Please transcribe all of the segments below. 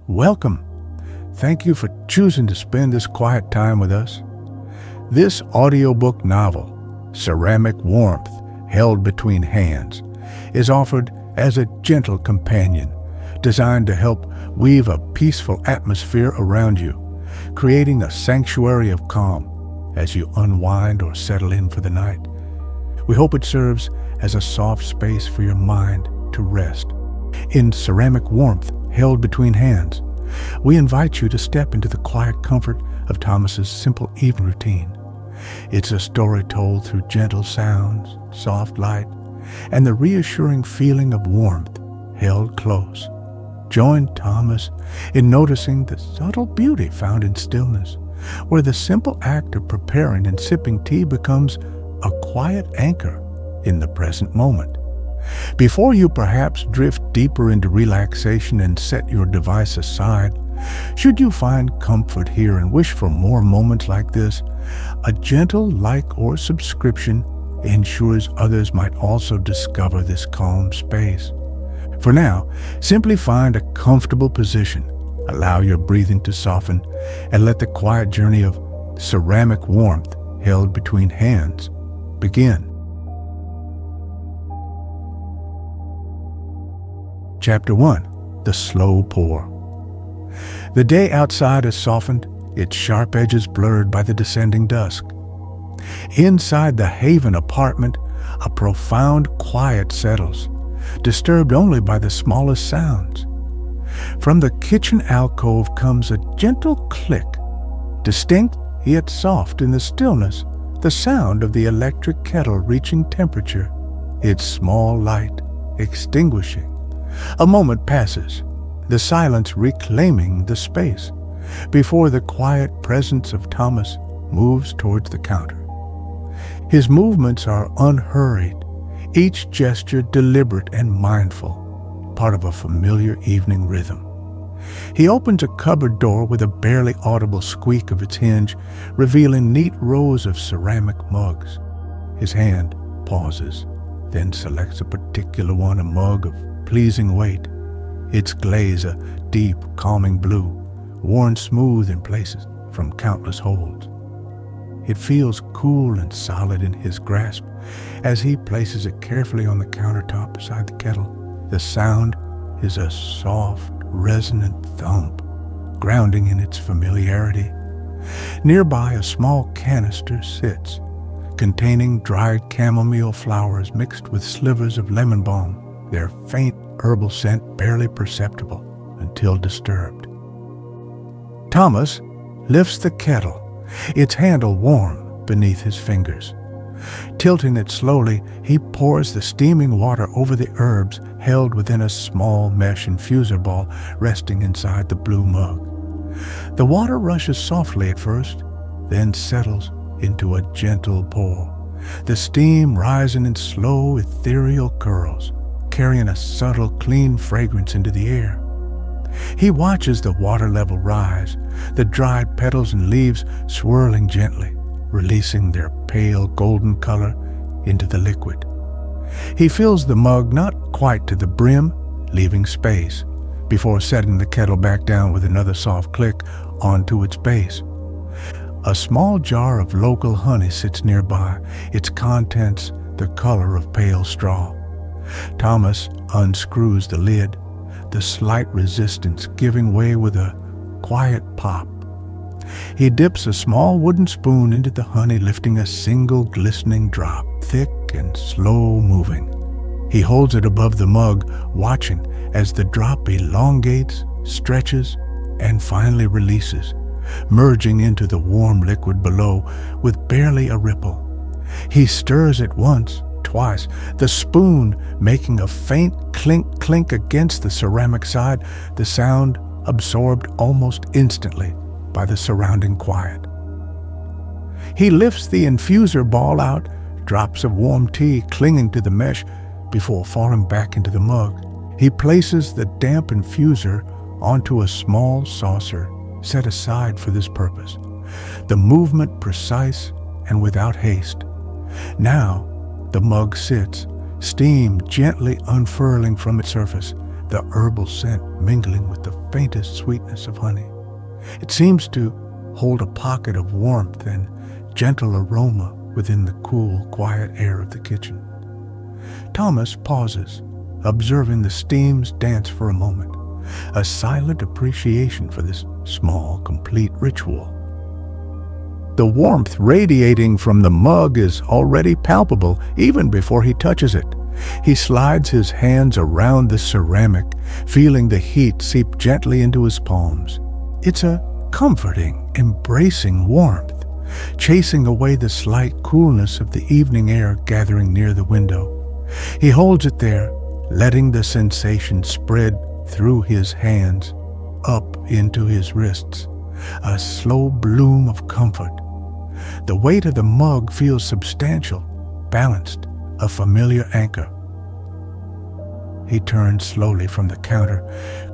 Welcome. Thank you for choosing to spend this quiet time with us. This audiobook novel, Ceramic Warmth Held Between Hands, is offered as a gentle companion designed to help weave a peaceful atmosphere around you, creating a sanctuary of calm as you unwind or settle in for the night. We hope it serves as a soft space for your mind to rest. In Ceramic Warmth Held Between Hands, we invite you to step into the quiet comfort of Thomas's simple evening routine. It's a story told through gentle sounds, soft light, and the reassuring feeling of warmth held close. Join Thomas in noticing the subtle beauty found in stillness, where the simple act of preparing and sipping tea becomes a quiet anchor in the present moment. Before you perhaps drift deeper into relaxation and set your device aside, should you find comfort here and wish for more moments like this, a gentle like or subscription ensures others might also discover this calm space. For now, simply find a comfortable position, allow your breathing to soften, and let the quiet journey of ceramic warmth held between hands begin. Chapter 1. The Slow Pour. The day outside has softened, its sharp edges blurred by the descending dusk. Inside the Haven apartment, a profound quiet settles, disturbed only by the smallest sounds. From the kitchen alcove comes a gentle click, distinct yet soft in the stillness, the sound of the electric kettle reaching temperature, its small light extinguishing. A moment passes, the silence reclaiming the space, before the quiet presence of Thomas moves towards the counter. His movements are unhurried, each gesture deliberate and mindful, part of a familiar evening rhythm. He opens a cupboard door with a barely audible squeak of its hinge, revealing neat rows of ceramic mugs. His hand pauses, then selects a particular one, a mug of pleasing weight, its glaze a deep, calming blue, worn smooth in places from countless holds. It feels cool and solid in his grasp as he places it carefully on the countertop beside the kettle. The sound is a soft, resonant thump, grounding in its familiarity. Nearby, a small canister sits, containing dried chamomile flowers mixed with slivers of lemon balm, their faint herbal scent barely perceptible until disturbed. Thomas lifts the kettle, its handle warm beneath his fingers. Tilting it slowly, he pours the steaming water over the herbs held within a small mesh infuser ball resting inside the blue mug. The water rushes softly at first, then settles into a gentle pour, the steam rising in slow, ethereal curls, carrying a subtle, clean fragrance into the air. He watches the water level rise, the dried petals and leaves swirling gently, releasing their pale golden color into the liquid. He fills the mug not quite to the brim, leaving space, before setting the kettle back down with another soft click onto its base. A small jar of local honey sits nearby, its contents the color of pale straw. Thomas unscrews the lid, the slight resistance giving way with a quiet pop. He dips a small wooden spoon into the honey, lifting a single glistening drop, thick and slow moving. He holds it above the mug, watching as the drop elongates, stretches, and finally releases, merging into the warm liquid below with barely a ripple. He stirs it once, twice, the spoon making a faint clink-clink against the ceramic side, the sound absorbed almost instantly by the surrounding quiet. He lifts the infuser ball out, drops of warm tea clinging to the mesh before falling back into the mug. He places the damp infuser onto a small saucer set aside for this purpose, the movement precise and without haste. Now, the mug sits, steam gently unfurling from its surface, the herbal scent mingling with the faintest sweetness of honey. It seems to hold a pocket of warmth and gentle aroma within the cool, quiet air of the kitchen. Thomas pauses, observing the steams dance for a moment, a silent appreciation for this small, complete ritual. The warmth radiating from the mug is already palpable even before he touches it. He slides his hands around the ceramic, feeling the heat seep gently into his palms. It's a comforting, embracing warmth, chasing away the slight coolness of the evening air gathering near the window. He holds it there, letting the sensation spread through his hands, up into his wrists, a slow bloom of comfort. The weight of the mug feels substantial, balanced, a familiar anchor. He turns slowly from the counter,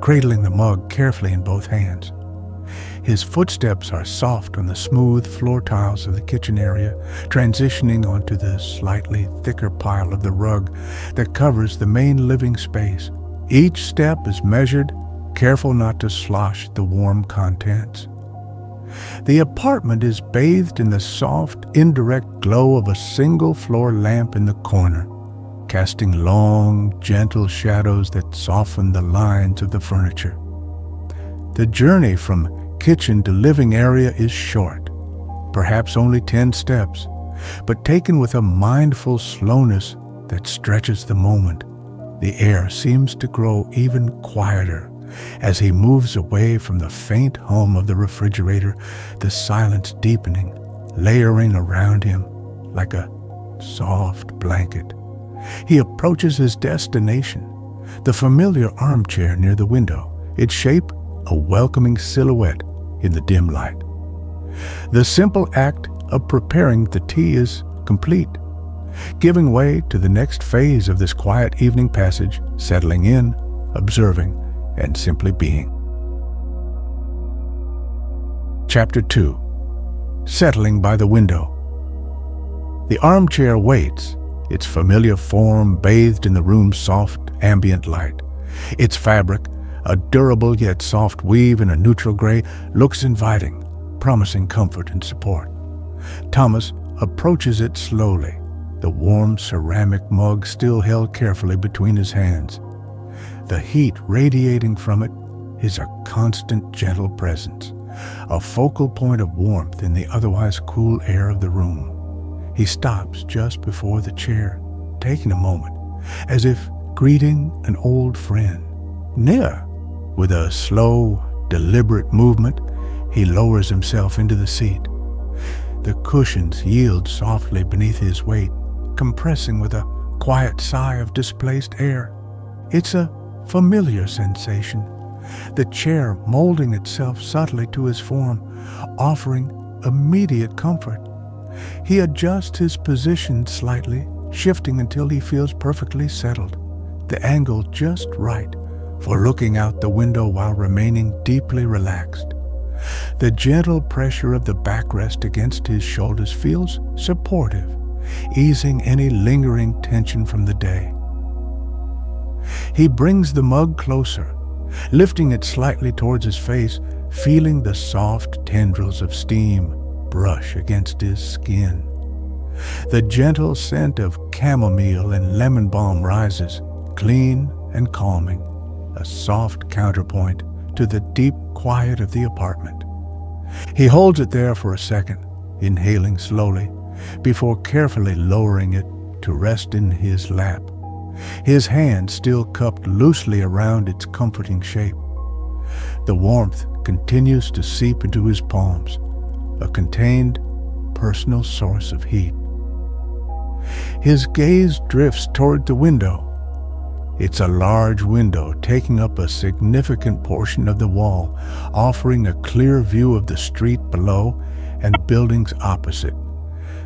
cradling the mug carefully in both hands. His footsteps are soft on the smooth floor tiles of the kitchen area, transitioning onto the slightly thicker pile of the rug that covers the main living space. Each step is measured, careful not to slosh the warm contents. The apartment is bathed in the soft, indirect glow of a single floor lamp in the corner, casting long, gentle shadows that soften the lines of the furniture. The journey from kitchen to living area is short, perhaps only 10 steps, but taken with a mindful slowness that stretches the moment. The air seems to grow even quieter as he moves away from the faint hum of the refrigerator, the silence deepening, layering around him like a soft blanket. He approaches his destination, the familiar armchair near the window, its shape a welcoming silhouette in the dim light. The simple act of preparing the tea is complete, giving way to the next phase of this quiet evening passage, settling in, observing, and simply being. Chapter 2. Settling by the window. The armchair waits, its familiar form bathed in the room's soft, ambient light. Its fabric, a durable yet soft weave in a neutral gray, looks inviting, promising comfort and support. Thomas approaches it slowly, the warm ceramic mug still held carefully between his hands. The heat radiating from it is a constant, gentle presence, a focal point of warmth in the otherwise cool air of the room. He stops just before the chair, taking a moment, as if greeting an old friend. Near, with a slow, deliberate movement, he lowers himself into the seat. The cushions yield softly beneath his weight, compressing with a quiet sigh of displaced air. It's a familiar sensation, the chair molding itself subtly to his form, offering immediate comfort. He adjusts his position slightly, shifting until he feels perfectly settled, the angle just right for looking out the window while remaining deeply relaxed. The gentle pressure of the backrest against his shoulders feels supportive, easing any lingering tension from the day. He brings the mug closer, lifting it slightly towards his face, feeling the soft tendrils of steam brush against his skin. The gentle scent of chamomile and lemon balm rises, clean and calming, a soft counterpoint to the deep quiet of the apartment. He holds it there for a second, inhaling slowly, before carefully lowering it to rest in his lap, his hand still cupped loosely around its comforting shape. The warmth continues to seep into his palms, a contained, personal source of heat. His gaze drifts toward the window. It's a large window taking up a significant portion of the wall, offering a clear view of the street below and buildings opposite.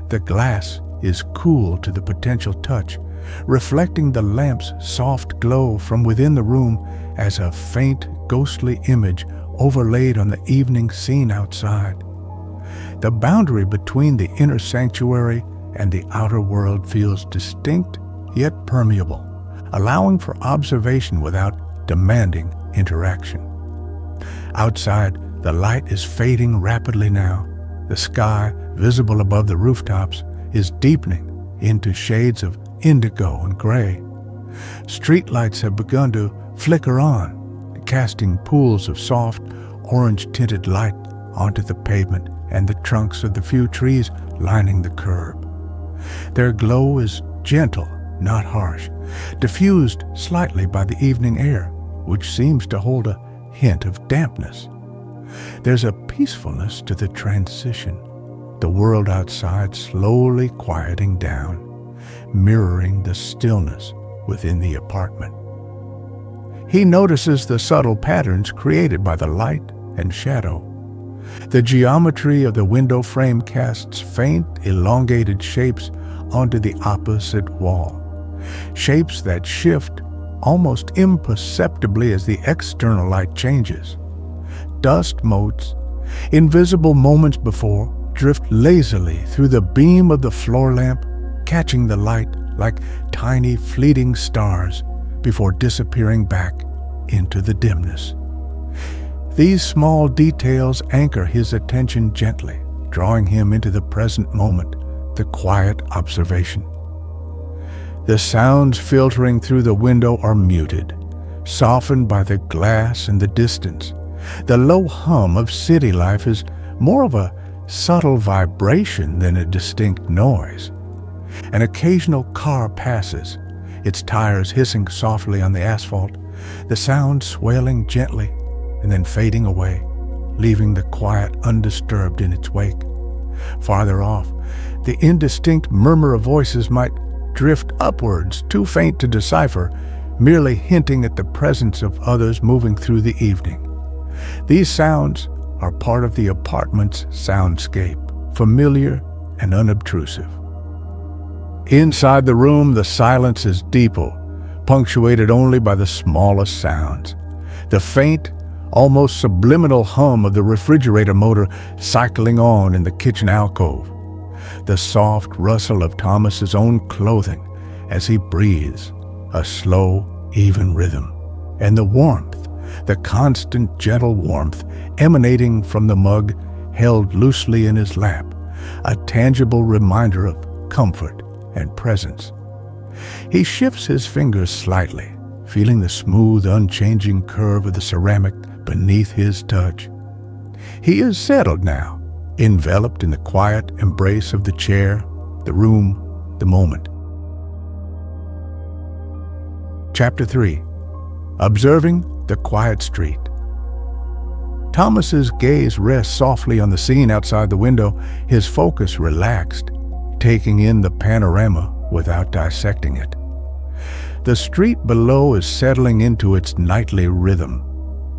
The glass is cool to the potential touch, reflecting the lamp's soft glow from within the room as a faint, ghostly image overlaid on the evening scene outside. The boundary between the inner sanctuary and the outer world feels distinct yet permeable, allowing for observation without demanding interaction. Outside, the light is fading rapidly now. The sky, visible above the rooftops, is deepening into shades of indigo and gray. Streetlights have begun to flicker on, casting pools of soft, orange-tinted light onto the pavement and the trunks of the few trees lining the curb. Their glow is gentle, not harsh, diffused slightly by the evening air, which seems to hold a hint of dampness. There's a peacefulness to the transition, the world outside slowly quieting down, mirroring the stillness within the apartment. He notices the subtle patterns created by the light and shadow. The geometry of the window frame casts faint, elongated shapes onto the opposite wall, shapes that shift almost imperceptibly as the external light changes. Dust motes, invisible moments before, drift lazily through the beam of the floor lamp, catching the light like tiny fleeting stars before disappearing back into the dimness. These small details anchor his attention gently, drawing him into the present moment, the quiet observation. The sounds filtering through the window are muted, softened by the glass and the distance. The low hum of city life is more of a subtle vibration than a distinct noise. An occasional car passes, its tires hissing softly on the asphalt, the sound swelling gently and then fading away, leaving the quiet undisturbed in its wake. Farther off, the indistinct murmur of voices might drift upwards, too faint to decipher, merely hinting at the presence of others moving through the evening. These sounds are part of the apartment's soundscape, familiar and unobtrusive. Inside the room, the silence is deeper, punctuated only by the smallest sounds. The faint, almost subliminal hum of the refrigerator motor cycling on in the kitchen alcove. The soft rustle of Thomas's own clothing as he breathes, a slow, even rhythm. And the warmth, the constant, gentle warmth emanating from the mug held loosely in his lap, a tangible reminder of comfort and presence. He shifts his fingers slightly, feeling the smooth, unchanging curve of the ceramic beneath his touch. He is settled now, enveloped in the quiet embrace of the chair, the room, the moment. Chapter 3. Observing the quiet street. Thomas's gaze rests softly on the scene outside the window, his focus relaxed, taking in the panorama without dissecting it. The street below is settling into its nightly rhythm.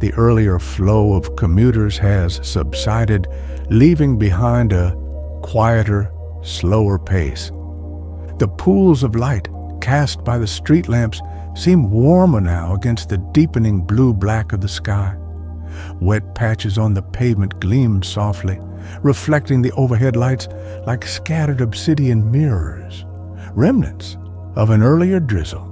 The earlier flow of commuters has subsided, leaving behind a quieter, slower pace. The pools of light cast by the street lamps seem warmer now against the deepening blue-black of the sky. Wet patches on the pavement gleam softly, reflecting the overhead lights like scattered obsidian mirrors, remnants of an earlier drizzle.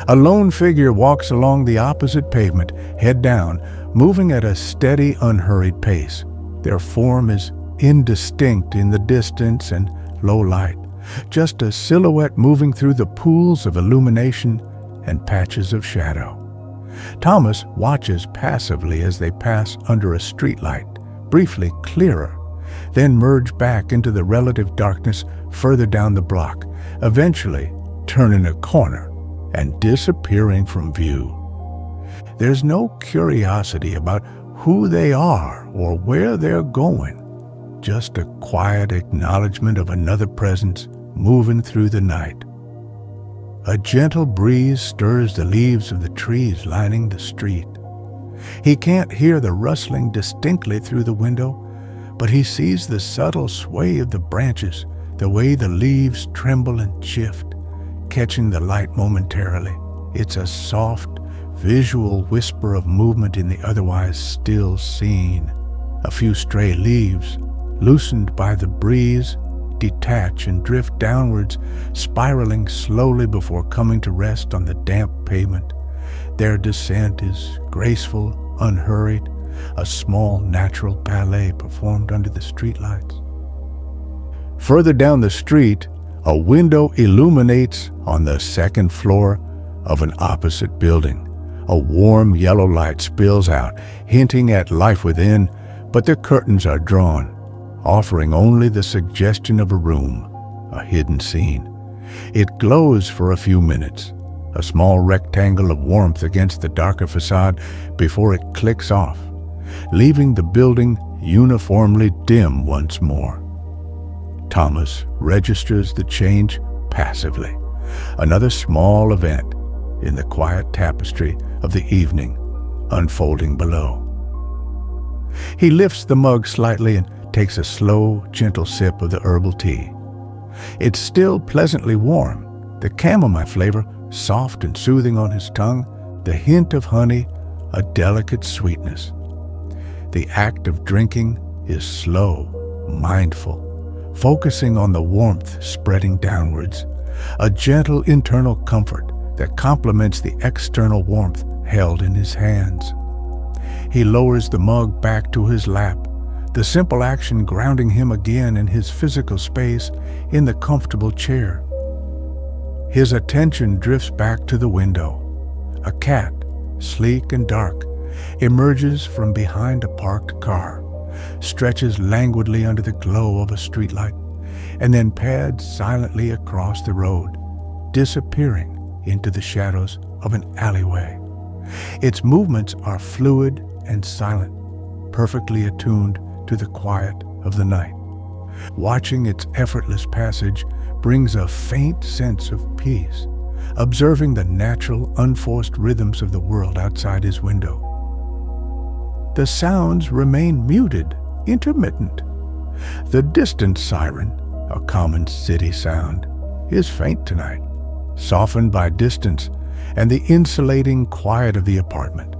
A lone figure walks along the opposite pavement, head down, moving at a steady, unhurried pace. Their form is indistinct in the distance and low light, just a silhouette moving through the pools of illumination and patches of shadow. Thomas watches passively as they pass under a streetlight, briefly clearer, then merge back into the relative darkness further down the block, eventually turning a corner and disappearing from view. There's no curiosity about who they are or where they're going, just a quiet acknowledgement of another presence moving through the night. A gentle breeze stirs the leaves of the trees lining the street. He can't hear the rustling distinctly through the window, but he sees the subtle sway of the branches, the way the leaves tremble and shift, catching the light momentarily. It's a soft, visual whisper of movement in the otherwise still scene. A few stray leaves, loosened by the breeze, detach and drift downwards, spiraling slowly before coming to rest on the damp pavement. Their descent is graceful, unhurried, a small natural ballet performed under the streetlights. Further down the street, a window illuminates on the second floor of an opposite building. A warm yellow light spills out, hinting at life within, but the curtains are drawn, offering only the suggestion of a room, a hidden scene. It glows for a few minutes, a small rectangle of warmth against the darker facade before it clicks off, leaving the building uniformly dim once more. Thomas registers the change passively, another small event in the quiet tapestry of the evening unfolding below. He lifts the mug slightly and takes a slow, gentle sip of the herbal tea. It's still pleasantly warm, the chamomile flavor soft and soothing on his tongue, the hint of honey, a delicate sweetness. The act of drinking is slow, mindful, focusing on the warmth spreading downwards, a gentle internal comfort that complements the external warmth held in his hands. He lowers the mug back to his lap, the simple action grounding him again in his physical space in the comfortable chair. His attention drifts back to the window. A cat, sleek and dark, emerges from behind a parked car, stretches languidly under the glow of a streetlight, and then pads silently across the road, disappearing into the shadows of an alleyway. Its movements are fluid and silent, perfectly attuned to the quiet of the night. Watching its effortless passage brings a faint sense of peace, observing the natural, unforced rhythms of the world outside his window. The sounds remain muted, intermittent. The distant siren, a common city sound, is faint tonight, softened by distance and the insulating quiet of the apartment.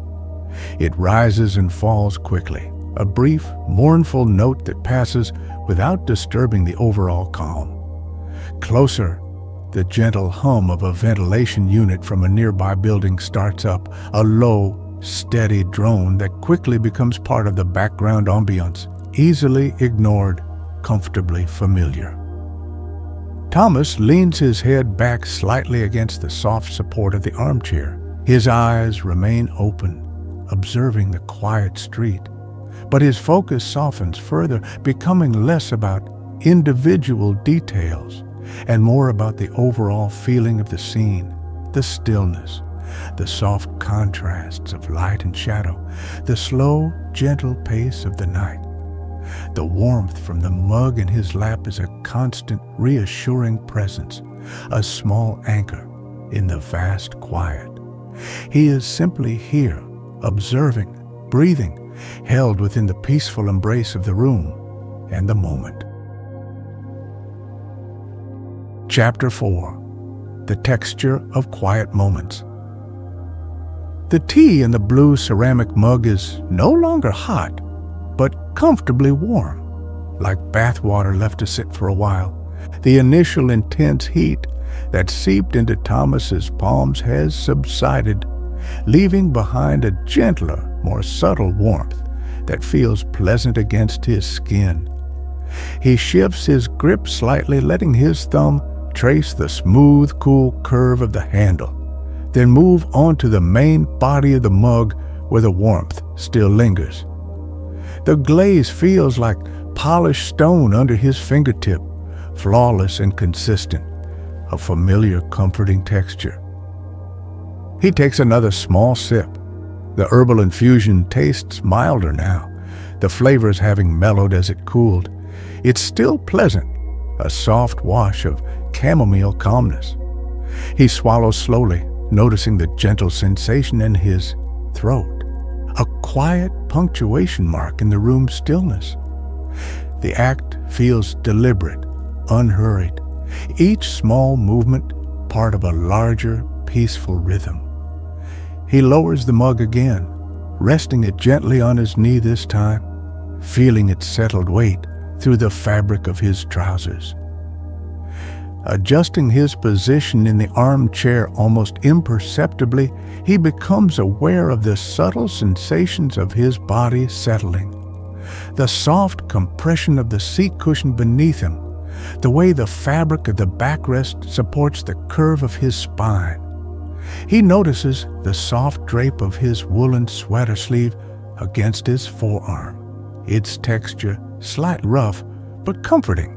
It rises and falls quickly, a brief, mournful note that passes without disturbing the overall calm. Closer, the gentle hum of a ventilation unit from a nearby building starts up, a low, steady drone that quickly becomes part of the background ambience, easily ignored, comfortably familiar. Thomas leans his head back slightly against the soft support of the armchair. His eyes remain open, observing the quiet street, but his focus softens further, becoming less about individual details and more about the overall feeling of the scene, the stillness, the soft contrasts of light and shadow, the slow, gentle pace of the night. The warmth from the mug in his lap is a constant, reassuring presence, a small anchor in the vast quiet. He is simply here, observing, breathing, held within the peaceful embrace of the room and the moment. Chapter 4. The Texture of Quiet Moments. The tea in the blue ceramic mug is no longer hot, but comfortably warm, like bath water left to sit for a while. The initial intense heat that seeped into Thomas's palms has subsided, leaving behind a gentler, more subtle warmth that feels pleasant against his skin. He shifts his grip slightly, letting his thumb trace the smooth, cool curve of the handle, then move on to the main body of the mug where the warmth still lingers. The glaze feels like polished stone under his fingertip, flawless and consistent, a familiar, comforting texture. He takes another small sip. The herbal infusion tastes milder now, the flavors having mellowed as it cooled. It's still pleasant, a soft wash of chamomile calmness. He swallows slowly, noticing the gentle sensation in his throat, a quiet punctuation mark in the room's stillness. The act feels deliberate, unhurried, each small movement part of a larger, peaceful rhythm. He lowers the mug again, resting it gently on his knee this time, feeling its settled weight through the fabric of his trousers. Adjusting his position in the armchair almost imperceptibly, he becomes aware of the subtle sensations of his body settling. The soft compression of the seat cushion beneath him, the way the fabric of the backrest supports the curve of his spine. He notices the soft drape of his woolen sweater sleeve against his forearm, its texture slightly rough but comforting.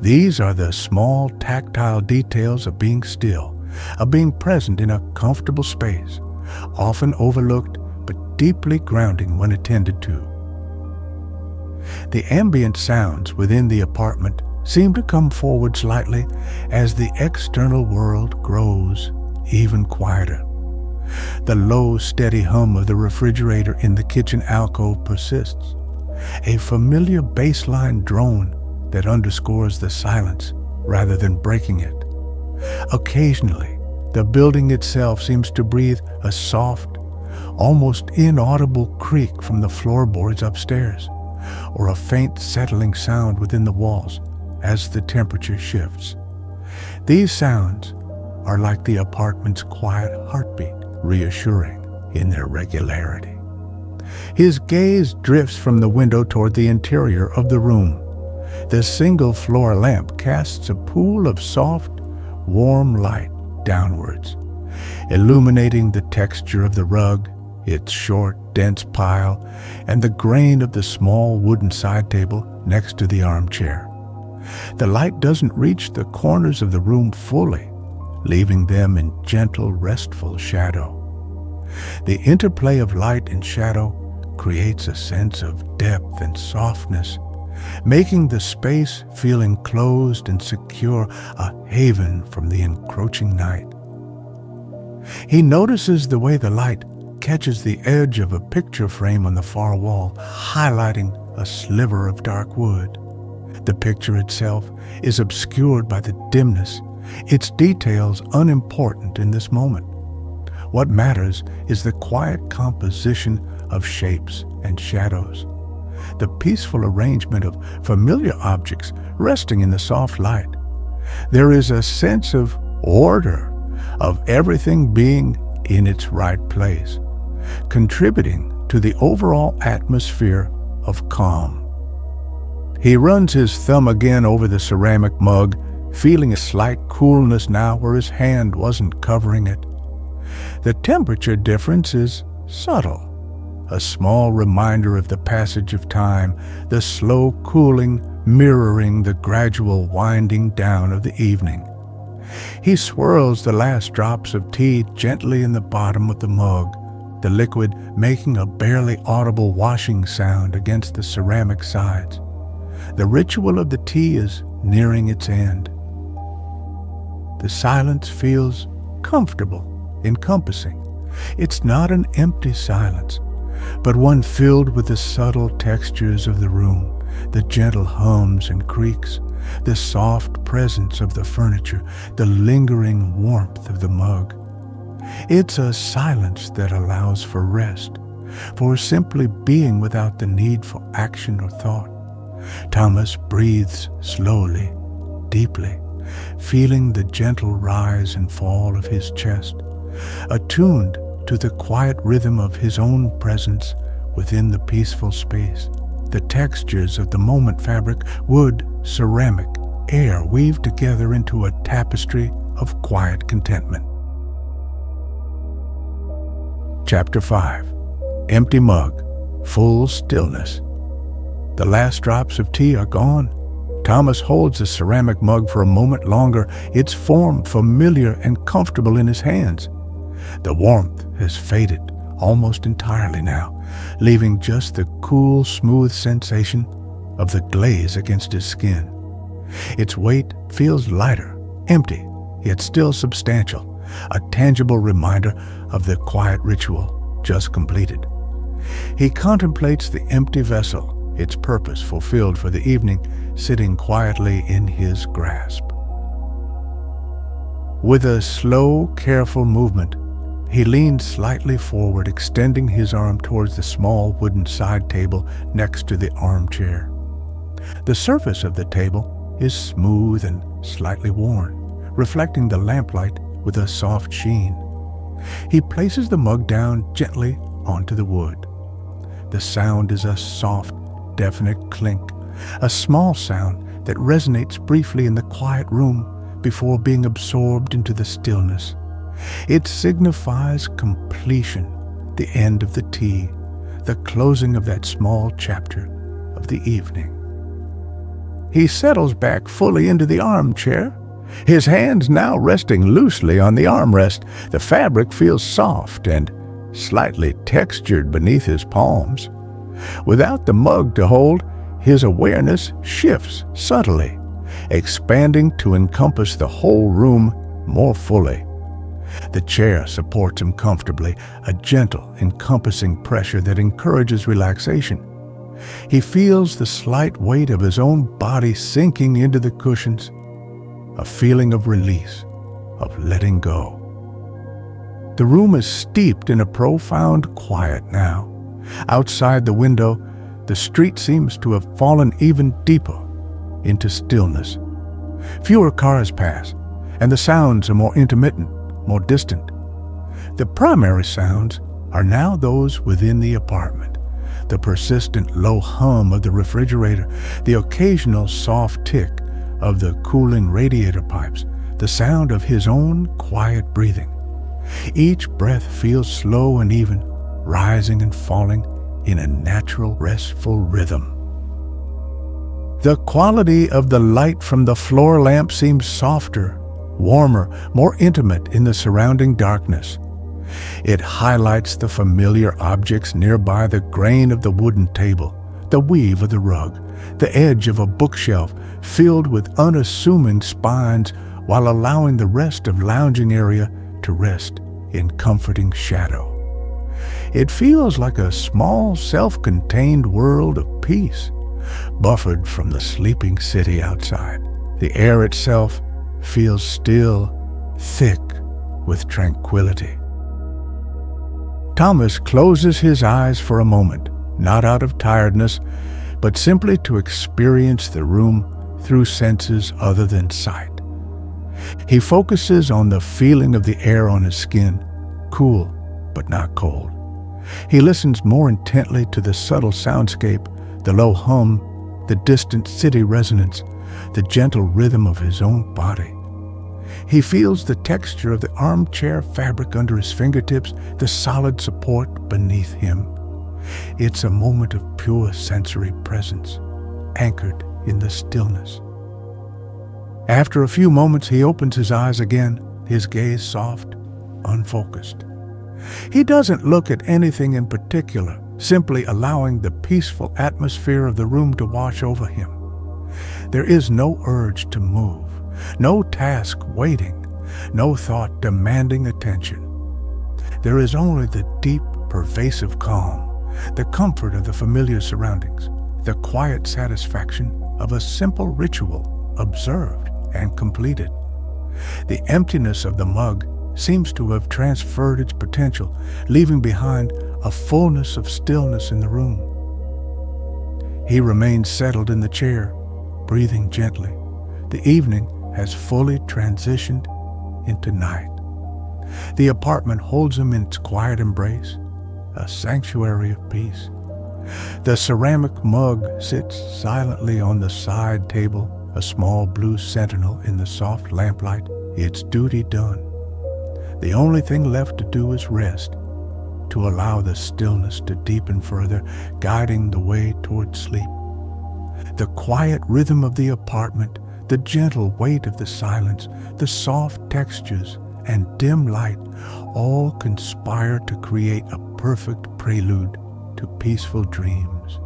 These are the small tactile details of being still, of being present in a comfortable space, often overlooked but deeply grounding when attended to. The ambient sounds within the apartment seem to come forward slightly as the external world grows even quieter. The low, steady hum of the refrigerator in the kitchen alcove persists, a familiar baseline drone that underscores the silence rather than breaking it. Occasionally, the building itself seems to breathe a soft, almost inaudible creak from the floorboards upstairs, or a faint settling sound within the walls as the temperature shifts. These sounds are like the apartment's quiet heartbeat, reassuring in their regularity. His gaze drifts from the window toward the interior of the room. The single-floor lamp casts a pool of soft, warm light downwards, illuminating the texture of the rug, its short, dense pile, and the grain of the small wooden side table next to the armchair. The light doesn't reach the corners of the room fully, leaving them in gentle, restful shadow. The interplay of light and shadow creates a sense of depth and softness, making the space feel enclosed and secure, a haven from the encroaching night. He notices the way the light catches the edge of a picture frame on the far wall, highlighting a sliver of dark wood. The picture itself is obscured by the dimness, its details unimportant in this moment. What matters is the quiet composition of shapes and shadows, the peaceful arrangement of familiar objects resting in the soft light. There is a sense of order, of everything being in its right place, contributing to the overall atmosphere of calm. He runs his thumb again over the ceramic mug, feeling a slight coolness now where his hand wasn't covering it. The temperature difference is subtle, a small reminder of the passage of time, the slow cooling mirroring the gradual winding down of the evening. He swirls the last drops of tea gently in the bottom of the mug, the liquid making a barely audible washing sound against the ceramic sides. The ritual of the tea is nearing its end. The silence feels comfortable, encompassing. It's not an empty silence, but one filled with the subtle textures of the room, the gentle hums and creaks, the soft presence of the furniture, the lingering warmth of the mug. It's a silence that allows for rest, for simply being without the need for action or thought. Thomas breathes slowly, deeply, feeling the gentle rise and fall of his chest, attuned to the quiet rhythm of his own presence within the peaceful space. The textures of the moment fabric, wood, ceramic, air weave together into a tapestry of quiet contentment. Chapter 5. Empty mug, full stillness. The last drops of tea are gone. Thomas holds the ceramic mug for a moment longer, its form familiar and comfortable in his hands. The warmth has faded almost entirely now, leaving just the cool, smooth sensation of the glaze against his skin. Its weight feels lighter, empty, yet still substantial, a tangible reminder of the quiet ritual just completed. He contemplates the empty vessel, its purpose fulfilled for the evening, sitting quietly in his grasp. With a slow, careful movement, he leans slightly forward, extending his arm towards the small wooden side table next to the armchair. The surface of the table, is smooth and slightly worn, reflecting the lamplight with a soft sheen. He places the mug down gently onto the wood. The sound is a soft, definite clink, a small sound that resonates briefly in the quiet room before being absorbed into the stillness. It signifies completion, the end of the tea, the closing of that small chapter of the evening. He settles back fully into the armchair, his hands now resting loosely on the armrest. The fabric feels soft and slightly textured beneath his palms. Without the mug to hold, his awareness shifts subtly, expanding to encompass the whole room more fully. The chair supports him comfortably, a gentle, encompassing pressure that encourages relaxation. He feels the slight weight of his own body sinking into the cushions, a feeling of release, of letting go. The room is steeped in a profound quiet now. Outside the window, the street seems to have fallen even deeper into stillness. Fewer cars pass, and the sounds are more intermittent, more distant. The primary sounds are now those within the apartment. The persistent low hum of the refrigerator, the occasional soft tick of the cooling radiator pipes, the sound of his own quiet breathing. Each breath feels slow and even, rising and falling in a natural, restful rhythm. The quality of the light from the floor lamp seems softer, warmer, more intimate in the surrounding darkness. It highlights the familiar objects nearby, the grain of the wooden table, the weave of the rug, the edge of a bookshelf filled with unassuming spines, while allowing the rest of lounging area to rest in comforting shadow. It feels like a small, self-contained world of peace, buffered from the sleeping city outside. The air itself feels still, thick with tranquility. Thomas closes his eyes for a moment, not out of tiredness, but simply to experience the room through senses other than sight. He focuses on the feeling of the air on his skin, cool but not cold. He listens more intently to the subtle soundscape, the low hum, the distant city resonance, the gentle rhythm of his own body. He feels the texture of the armchair fabric under his fingertips, the solid support beneath him. It's a moment of pure sensory presence, anchored in the stillness. After a few moments, he opens his eyes again, his gaze soft, unfocused. He doesn't look at anything in particular, simply allowing the peaceful atmosphere of the room to wash over him. There is no urge to move, no task waiting, no thought demanding attention. There is only the deep, pervasive calm, the comfort of the familiar surroundings, the quiet satisfaction of a simple ritual observed and completed. The emptiness of the mug seems to have transferred its potential, leaving behind a fullness of stillness in the room. He remains settled in the chair, breathing gently. The evening has fully transitioned into night. The apartment holds him in its quiet embrace, a sanctuary of peace. The ceramic mug sits silently on the side table, a small blue sentinel in the soft lamplight, its duty done. The only thing left to do is rest, to allow the stillness to deepen further, guiding the way toward sleep. The quiet rhythm of the apartment, the gentle weight of the silence, the soft textures and dim light all conspire to create a perfect prelude to peaceful dreams.